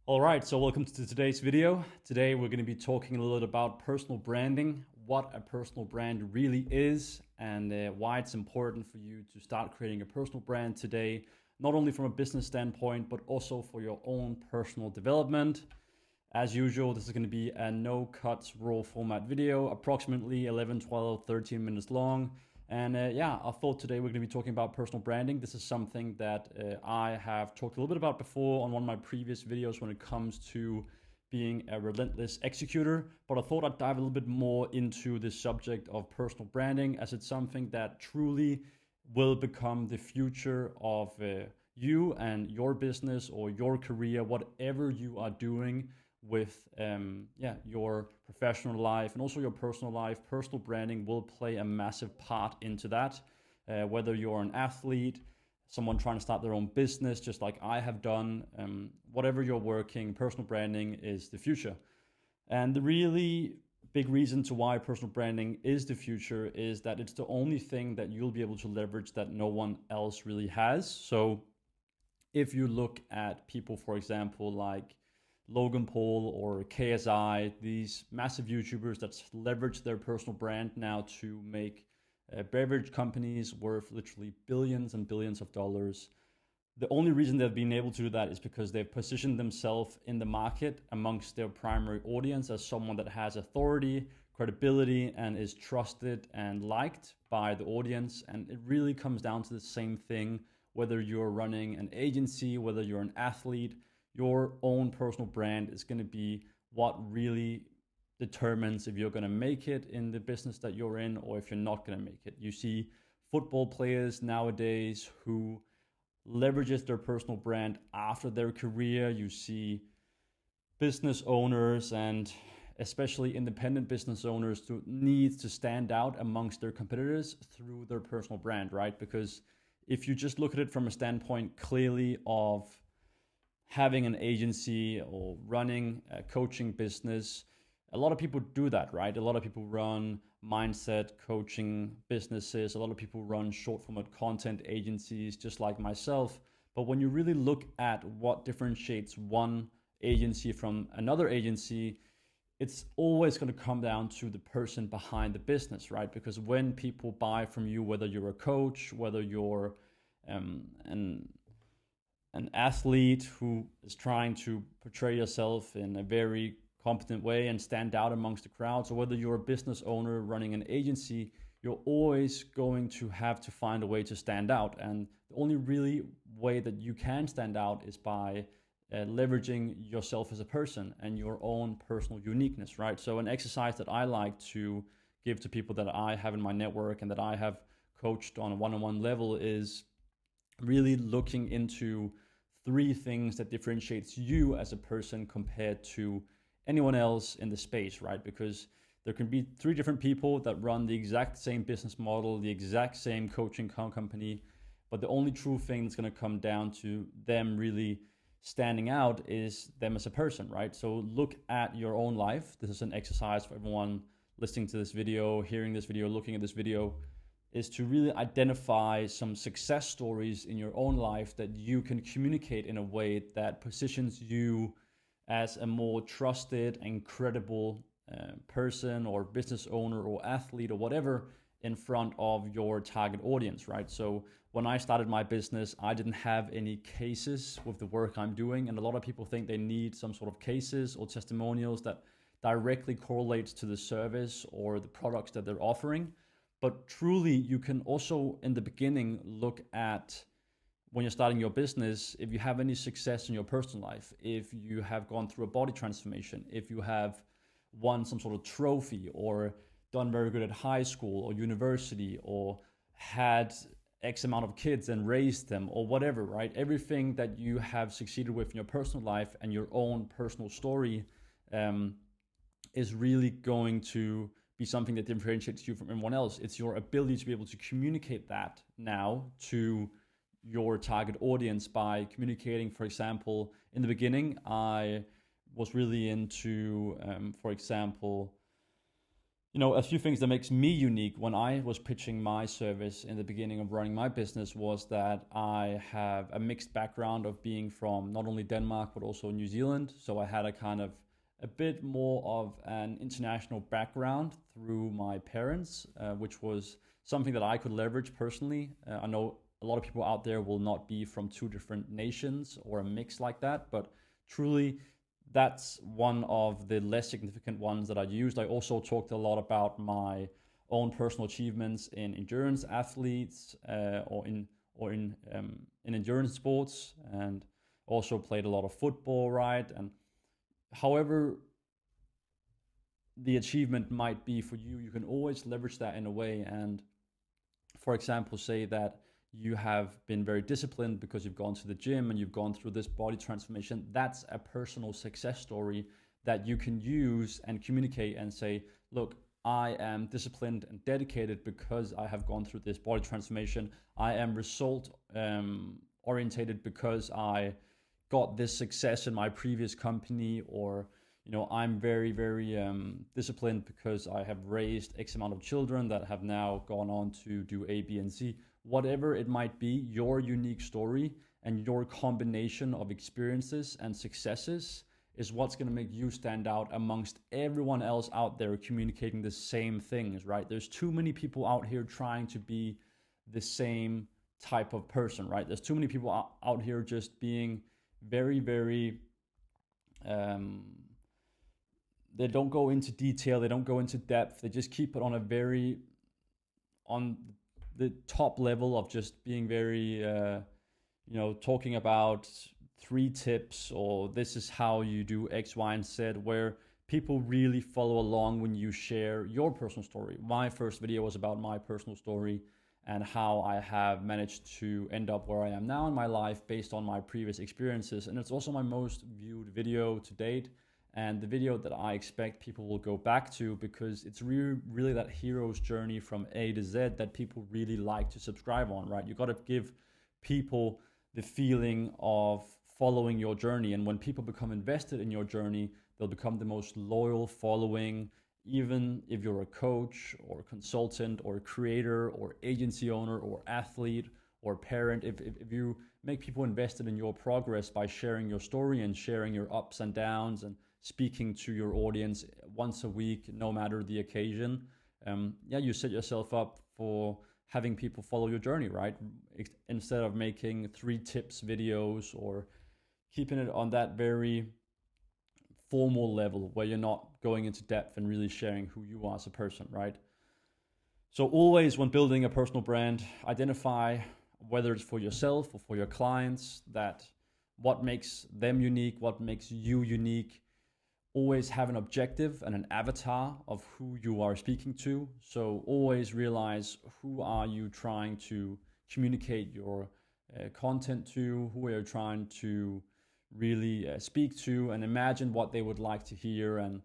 All right, so welcome to today's video. Today we're going to be talking a little bit about personal branding, what a personal brand really is, and why it's important for you to start creating a personal brand today, not only from a business standpoint, but also for your own personal development. As usual, this is going to be a no cuts raw format video, approximately 11, 12, 13 minutes long. And yeah, I thought today we're going to be talking about personal branding. This is something that I have talked a little bit about before on one of my previous videos when it comes to being a relentless executor. But I thought I'd dive a little bit more into the subject of personal branding, as it's something that truly will become the future of you and your business or your career, whatever you are doing with your professional life and also your personal life. Personal branding will play a massive part into that. Whether you're an athlete, someone trying to start their own business, just like I have done, whatever you're working, personal branding is the future. And the really big reason to why personal branding is the future is that it's the only thing that you'll be able to leverage that no one else really has. So if you look at people, for example, like Logan Paul or KSI, these massive YouTubers that leverage their personal brand now to make beverage companies worth literally billions and billions of dollars. The only reason they've been able to do that is because they've positioned themselves in the market amongst their primary audience as someone that has authority, credibility, and is trusted and liked by the audience. And it really comes down to the same thing, whether you're running an agency, whether you're an athlete. Your own personal brand is going to be what really determines if you're going to make it in the business that you're in or if you're not going to make it. You see football players nowadays who leverages their personal brand after their career. You see business owners and especially independent business owners to need to stand out amongst their competitors through their personal brand, right? Because if you just look at it from a standpoint clearly of having an agency or running a coaching business, a lot of people do that, right? A lot of people run mindset coaching businesses. A lot of people run short format content agencies, just like myself. But when you really look at what differentiates one agency from another agency, it's always going to come down to the person behind the business, right? Because when people buy from you, whether you're a coach, whether you're an athlete who is trying to portray yourself in a very competent way and stand out amongst the crowd, or whether you're a business owner running an agency, you're always going to have to find a way to stand out. And the only really way that you can stand out is by leveraging yourself as a person and your own personal uniqueness, right? So an exercise that I like to give to people that I have in my network and that I have coached on a one-on-one level is really looking into three things that differentiates you as a person compared to anyone else in the space, right? Because there can be three different people that run the exact same business model, the exact same coaching company, but the only true thing that's going to come down to them really standing out is them as a person, right? So look at your own life. This is an exercise for everyone listening to this video, hearing this video, looking at this video, is to really identify some success stories in your own life that you can communicate in a way that positions you as a more trusted and credible person or business owner or athlete or whatever in front of your target audience, right? So when I started my business, I didn't have any cases with the work I'm doing. And a lot of people think they need some sort of cases or testimonials that directly correlates to the service or the products that they're offering. But truly, you can also, in the beginning, look at when you're starting your business, if you have any success in your personal life, if you have gone through a body transformation, if you have won some sort of trophy or done very good at high school or university or had X amount of kids and raised them or whatever, right? Everything that you have succeeded with in your personal life and your own personal story is really going to be something that differentiates you from everyone else. It's your ability to be able to communicate that now to your target audience by communicating. For example, in the beginning, I was really into, for example, a few things that makes me unique when I was pitching my service in the beginning of running my business was that I have a mixed background of being from not only Denmark but also New Zealand. So I had a bit more of an international background through my parents, which was something that I could leverage personally. I know a lot of people out there will not be from two different nations or a mix like that, but truly that's one of the less significant ones that I used. I also talked a lot about my own personal achievements in endurance athletes, or in endurance sports, and also played a lot of football, right? And however the achievement might be for you, you can always leverage that in a way. And for example, say that you have been very disciplined because you've gone to the gym and you've gone through this body transformation. That's a personal success story that you can use and communicate and say, look, I am disciplined and dedicated because I have gone through this body transformation. I am result orientated because I got this success in my previous company, or I'm very, very disciplined because I have raised X amount of children that have now gone on to do A, B, and C. Whatever it might be, your unique story and your combination of experiences and successes is what's going to make you stand out amongst everyone else out there communicating the same things, right? There's too many people out here trying to be the same type of person, right? There's too many people out here just being very, very they don't go into detail, they don't go into depth, they just keep it on the top level of just being very talking about 3 tips, or this is how you do X, Y, and Z, where people really follow along when you share your personal story. My first video was about my personal story and how I have managed to end up where I am now in my life based on my previous experiences. And it's also my most viewed video to date, and the video that I expect people will go back to, because it's really that hero's journey from A to Z that people really like to subscribe on, right? You got to give people the feeling of following your journey. And when people become invested in your journey, they'll become the most loyal following. Even if you're a coach or consultant or creator or agency owner or athlete or parent, if you make people invested in your progress by sharing your story and sharing your ups and downs and speaking to your audience once a week, no matter the occasion, you set yourself up for having people follow your journey, right? Instead of making 3 tips videos or keeping it on that very formal level where you're not going into depth and really sharing who you are as a person, right? So always when building a personal brand, identify, whether it's for yourself or for your clients, that what makes them unique, what makes you unique. Always have an objective and an avatar of who you are speaking to. So always realize, who are you trying to communicate your content to, who are you trying to really speak to, and imagine what they would like to hear, and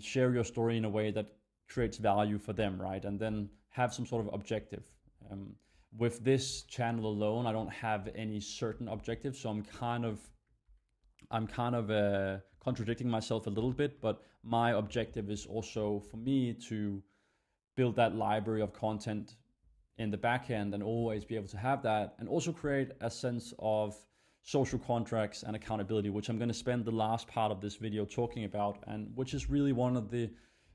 share your story in a way that creates value for them, right? And then have some sort of objective. With this channel alone, I don't have any certain objective, so I'm kind of contradicting myself a little bit, but my objective is also for me to build that library of content in the back end and always be able to have that, and also create a sense of social contracts and accountability, which I'm going to spend the last part of this video talking about, and which is really one of the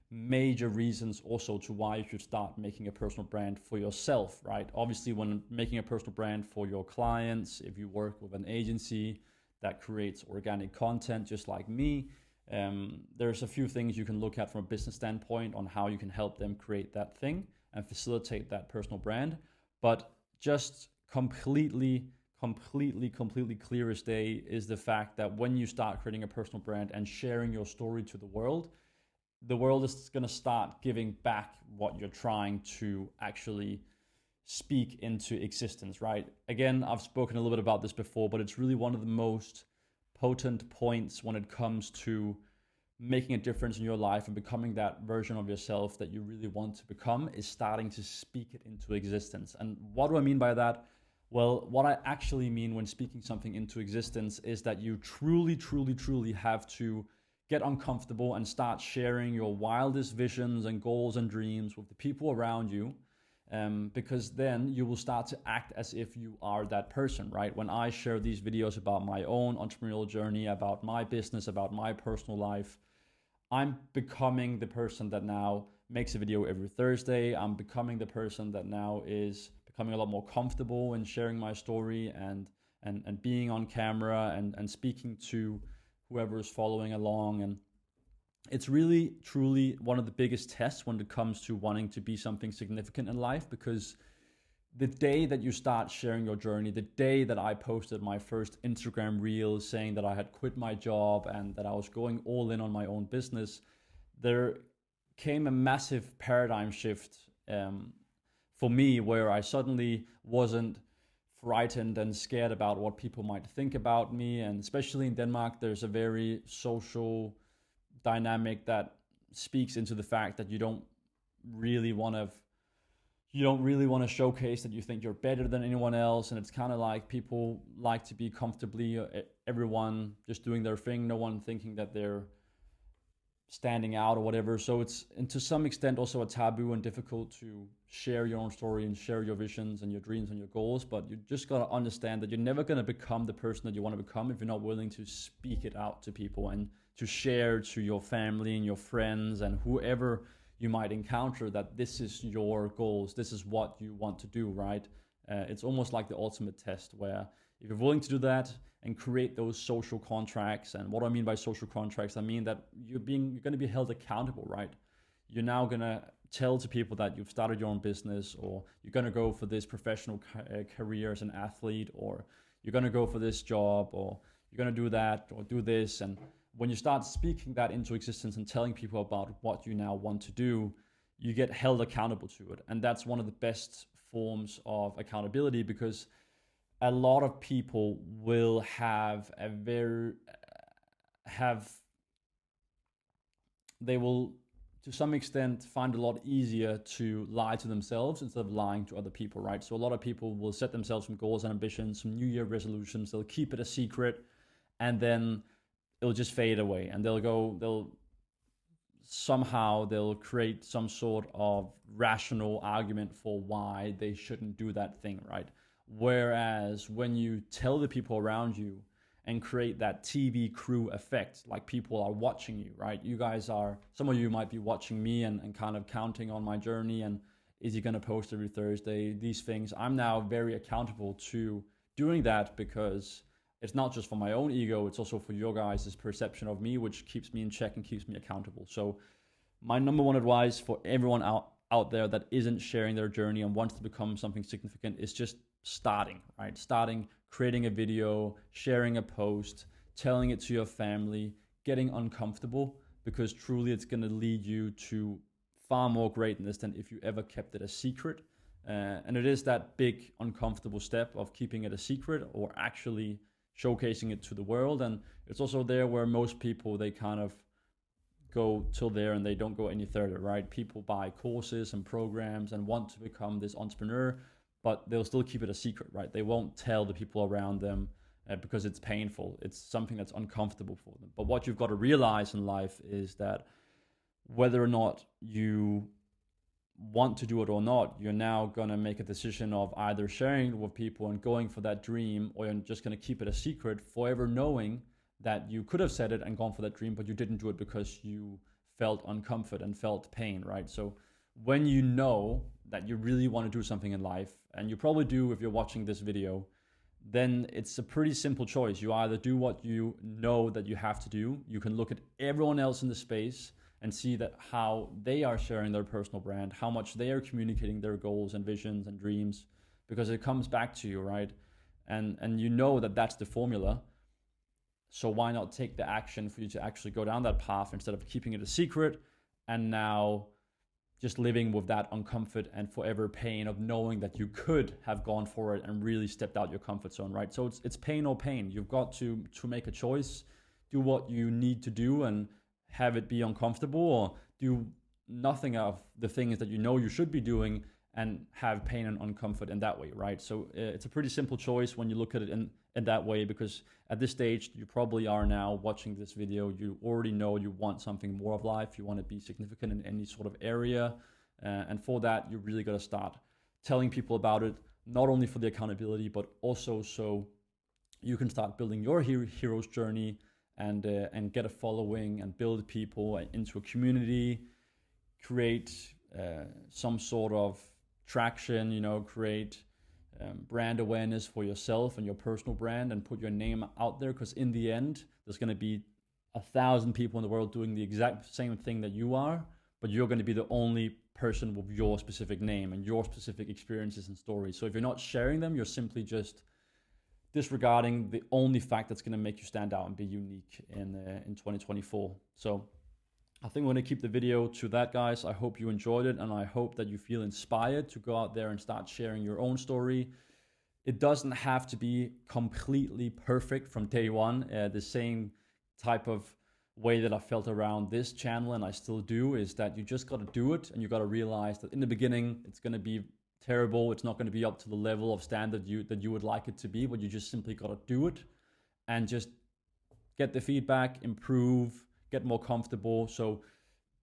major reasons also to why you should start making a personal brand for yourself, right? Obviously, when making a personal brand for your clients, if you work with an agency that creates organic content just like me, there's a few things you can look at from a business standpoint on how you can help them create that thing and facilitate that personal brand. But just completely clear as day is the fact that when you start creating a personal brand and sharing your story to the world is going to start giving back what you're trying to actually speak into existence, right? Again, I've spoken a little bit about this before, but it's really one of the most potent points when it comes to making a difference in your life and becoming that version of yourself that you really want to become, is starting to speak it into existence. And what do I mean by that? Well, what I actually mean when speaking something into existence is that you truly have to get uncomfortable and start sharing your wildest visions and goals and dreams with the people around you. Because then you will start to act as if you are that person, right? When I share these videos about my own entrepreneurial journey, about my business, about my personal life, I'm becoming the person that now makes a video every Thursday. I'm becoming the person that now is becoming a lot more comfortable in sharing my story and being on camera and speaking to whoever is following along. And it's really, truly one of the biggest tests when it comes to wanting to be something significant in life, because the day that you start sharing your journey, the day that I posted my first Instagram reel saying that I had quit my job and that I was going all in on my own business, there came a massive paradigm shift for me, where I suddenly wasn't frightened and scared about what people might think about me. And especially in Denmark, there's a very social dynamic that speaks into the fact that you don't really want to showcase that you think you're better than anyone else. And it's kind of like people like to be comfortably everyone just doing their thing, no one thinking that they're standing out or whatever. So it's, and to some extent, also a taboo and difficult to share your own story and share your visions and your dreams and your goals. But you just got to understand that you're never going to become the person that you want to become if you're not willing to speak it out to people and to share to your family and your friends and whoever you might encounter that this is your goals, this is what you want to do, right? It's almost like the ultimate test, where if you're willing to do that and create those social contracts. And what do I mean by social contracts? I mean that you're going to be held accountable, right? You're now going to tell to people that you've started your own business, or you're going to go for this professional career as an athlete, or you're going to go for this job, or you're going to do that or do this. And when you start speaking that into existence and telling people about what you now want to do, you get held accountable to it. And that's one of the best forms of accountability, because a lot of people will they will to some extent find it a lot easier to lie to themselves instead of lying to other people, right? So a lot of people will set themselves some goals and ambitions, some New Year resolutions, they'll keep it a secret, and then it'll just fade away, and they'll create some sort of rational argument for why they shouldn't do that thing, right? Whereas when you tell the people around you and create that TV crew effect, like people are watching you, right? Some of you might be watching me and kind of counting on my journey, and is he going to post every Thursday, these things. I'm now very accountable to doing that, because it's not just for my own ego, it's also for your guys' perception of me, which keeps me in check and keeps me accountable. So my number one advice for everyone out there that isn't sharing their journey and wants to become something significant is just starting, right? Starting, creating a video, sharing a post, telling it to your family, getting uncomfortable, because truly it's going to lead you to far more greatness than if you ever kept it a secret. And it is that big uncomfortable step of keeping it a secret or actually showcasing it to the world. And it's also there where most people, they kind of go till there and they don't go any further, right? People buy courses and programs and want to become this entrepreneur, but they'll still keep it a secret, right? They won't tell the people around them because it's painful. It's something that's uncomfortable for them. But what you've got to realize in life is that whether or not you want to do it or not, you're now going to make a decision of either sharing it with people and going for that dream, or you're just going to keep it a secret forever, knowing that you could have said it and gone for that dream, but you didn't do it because you felt uncomfort and felt pain, right? So when you know that you really want to do something in life, and you probably do if you're watching this video, then it's a pretty simple choice. You either do what you know that you have to do. You can look at everyone else in the space and see that how they are sharing their personal brand, how much they are communicating their goals and visions and dreams, because it comes back to you, right? And you know that that's the formula. So why not take the action for you to actually go down that path instead of keeping it a secret and now just living with that uncomfort and forever pain of knowing that you could have gone for it and really stepped out your comfort zone, right? So it's pain or pain. You've got to make a choice, do what you need to do and have it be uncomfortable, or do nothing of the things that you know you should be doing and have pain and uncomfort in that way, right? So it's a pretty simple choice when you look at it in that way, because at this stage, you probably are now watching this video, you already know you want something more of life, you want to be significant in any sort of area. And for that, you really got to start telling people about it, not only for the accountability, but also so you can start building your hero's journey and get a following and build people into a community, create some sort of traction, create brand awareness for yourself and your personal brand, and put your name out there, because in the end, there's going to be 1,000 people in the world doing the exact same thing that you are, but you're going to be the only person with your specific name and your specific experiences and stories. So if you're not sharing them, you're simply just disregarding the only fact that's going to make you stand out and be unique in 2024. So I think we're going to keep the video to that, guys. I hope you enjoyed it, and I hope that you feel inspired to go out there and start sharing your own story. It doesn't have to be completely perfect from day one. The same type of way that I felt around this channel, and I still do, is that you just got to do it, and you got to realize that in the beginning it's going to be terrible. It's not going to be up to the level of standard that you would like it to be, but you just simply got to do it and just get the feedback, improve, get more comfortable. So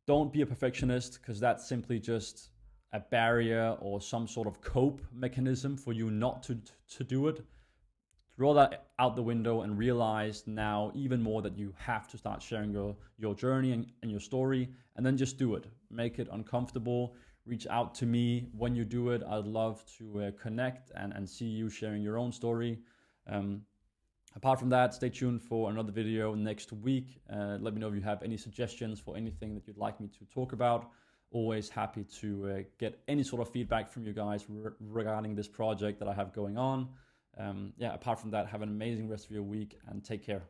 don't be a perfectionist, because that's simply just a barrier or some sort of cope mechanism for you not to do it. Throw that out the window and realize now even more that you have to start sharing your journey and your story, and then just do it. Make it uncomfortable. Reach out to me when you do it. I'd love to connect and see you sharing your own story. Apart from that, stay tuned for another video next week. Let me know if you have any suggestions for anything that you'd like me to talk about. Always happy to get any sort of feedback from you guys regarding this project that I have going on. Apart from that, have an amazing rest of your week and take care.